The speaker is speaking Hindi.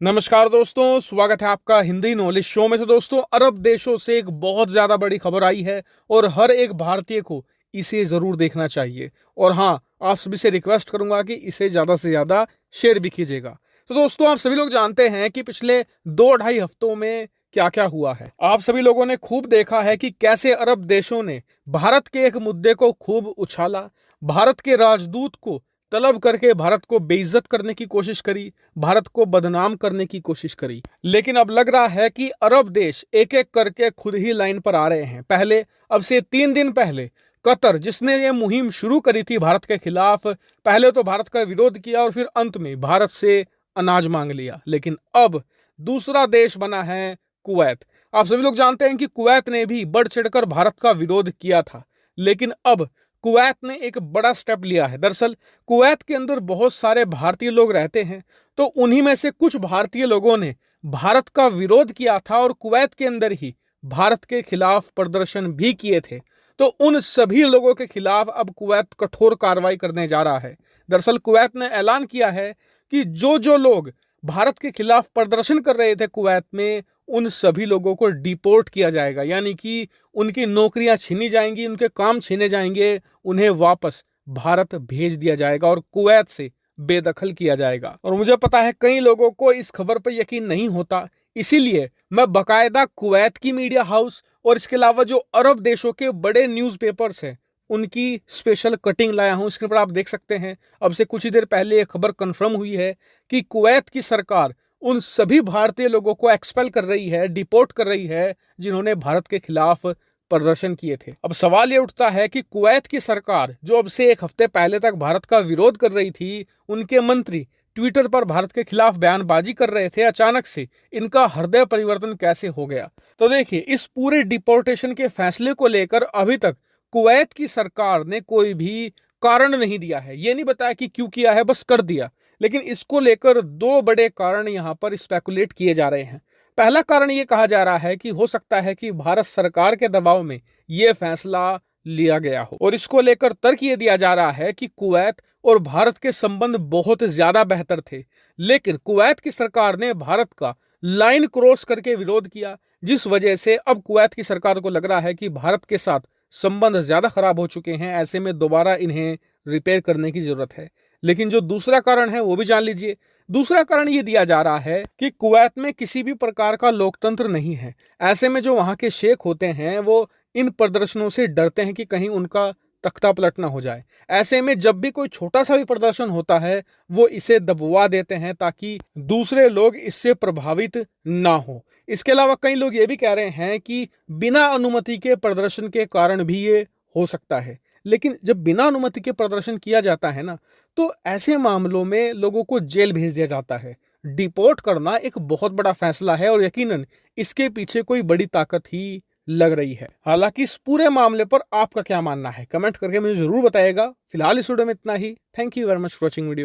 नमस्कार दोस्तों, स्वागत है आपका हिंदी नॉलेज शो में। तो दोस्तों, अरब देशों से एक बहुत ज़्यादा बड़ी खबर आई है और हर एक भारतीय को इसे ज़रूर देखना चाहिए। और हाँ, आप सभी से रिक्वेस्ट करूंगा कि इसे ज़्यादा से ज़्यादा शेयर भी कीजिएगा। तो दोस्तों, आप सभी लोग जानते हैं कि पिछले 2-2.5 हफ्तों में क्या क्या हुआ है। आप सभी लोगों ने खूब देखा है कि कैसे अरब देशों ने भारत के एक मुद्दे को खूब उछाला, भारत के राजदूत को तलब करके भारत को बेइज्जत करने की कोशिश करी, भारत को बदनाम करने की कोशिश करी। लेकिन अब लग रहा है कि अरब देश एक एक करके खुद ही लाइन पर आ रहे हैं। पहले, अब से 3 दिन पहले, कतर, जिसने ये मुहिम शुरू करी थी भारत के खिलाफ, पहले तो भारत का विरोध किया और फिर अंत में भारत से अनाज मांग लिया। लेकिन अब दूसरा देश बना है कुवैत। आप सभी लोग जानते हैं कि कुवैत ने भी बढ़ चढ़कर भारत का विरोध किया था। लेकिन अब कुवैत ने एक बड़ा स्टेप लिया है। दरअसल कुवैत के अंदर बहुत सारे भारतीय लोग रहते हैं, तो उन्हीं में से कुछ भारतीय लोगों ने भारत का विरोध किया था और कुवैत के अंदर ही भारत के खिलाफ प्रदर्शन भी किए थे। तो उन सभी लोगों के खिलाफ अब कुवैत कठोर कार्रवाई करने जा रहा है। दरअसल कुवैत ने ऐलान किया है कि जो जो लोग भारत के खिलाफ प्रदर्शन कर रहे थे कुवैत में, उन सभी लोगों को डिपोर्ट किया जाएगा। यानी कि उनकी नौकरियां छीनी जाएंगी, उनके काम छीने जाएंगे, उन्हें वापस भारत भेज दिया जाएगा और कुवैत से बेदखल किया जाएगा। और मुझे पता है कई लोगों को इस खबर पर यकीन नहीं होता, इसीलिए मैं बकायदा कुवैत की मीडिया हाउस और इसके अलावा जो अरब देशों के बड़े न्यूज़पेपर्स हैं उनकी स्पेशल कटिंग लाया हूं। स्क्रीन पर आप देख सकते हैं, अब से कुछ ही देर पहले यह खबर कंफर्म हुई है कि कुवैत की सरकार उन सभी भारतीय लोगों को एक्सपेल कर रही है, डिपोर्ट कर रही है, जिन्होंने भारत के खिलाफ प्रदर्शन किए थे। अब सवाल यह उठता है कि कुवैत की सरकार, जो अब से 1 हफ्ते पहले तक भारत का विरोध कर रही थी, उनके मंत्री ट्विटर पर भारत के खिलाफ बयानबाजी कर रहे थे, अचानक से इनका हृदय परिवर्तन कैसे हो गया। तो देखिए, इस पूरे डिपोर्टेशन के फैसले को लेकर अभी तक कुवैत की सरकार ने कोई भी कारण नहीं दिया है। ये नहीं बताया कि क्यों किया है, बस कर दिया। लेकिन इसको लेकर 2 बड़े कारण यहां पर स्पेकुलेट किए जा रहे हैं। पहला कारण यह कहा जा रहा है कि हो सकता है कि भारत सरकार के दबाव में यह फैसला लिया गया हो। और इसको लेकर तर्क यह दिया जा रहा है कि कुवैत और भारत के संबंध बहुत ज्यादा बेहतर थे, लेकिन कुवैत की सरकार ने भारत का लाइन क्रॉस करके विरोध किया, जिस वजह से अब कुवैत की सरकार को लग रहा है कि भारत के साथ संबंध ज्यादा खराब हो चुके हैं, ऐसे में दोबारा इन्हें रिपेयर करने की जरूरत है। लेकिन जो दूसरा कारण है वो भी जान लीजिए। दूसरा कारण ये दिया जा रहा है कि कुवैत में किसी भी प्रकार का लोकतंत्र नहीं है। ऐसे में जो वहां के शेख होते हैं वो इन प्रदर्शनों से डरते हैं कि कहीं उनका तख्ता पलट ना हो जाए। ऐसे में जब भी कोई छोटा सा भी प्रदर्शन होता है वो इसे दबवा देते हैं ताकि दूसरे लोग इससे प्रभावित ना हो। इसके अलावा कई लोग ये भी कह रहे हैं कि बिना अनुमति के प्रदर्शन के कारण भी ये हो सकता है। लेकिन जब बिना अनुमति के प्रदर्शन किया जाता है ना, तो ऐसे मामलों में लोगों को जेल भेज दिया जाता है। डिपोर्ट करना एक बहुत बड़ा फैसला है और यकीनन इसके पीछे कोई बड़ी ताकत ही लग रही है। हालांकि इस पूरे मामले पर आपका क्या मानना है, कमेंट करके मुझे जरूर बताइएगा। फिलहाल इस वीडियो में इतना ही। Thank you very much for watching video.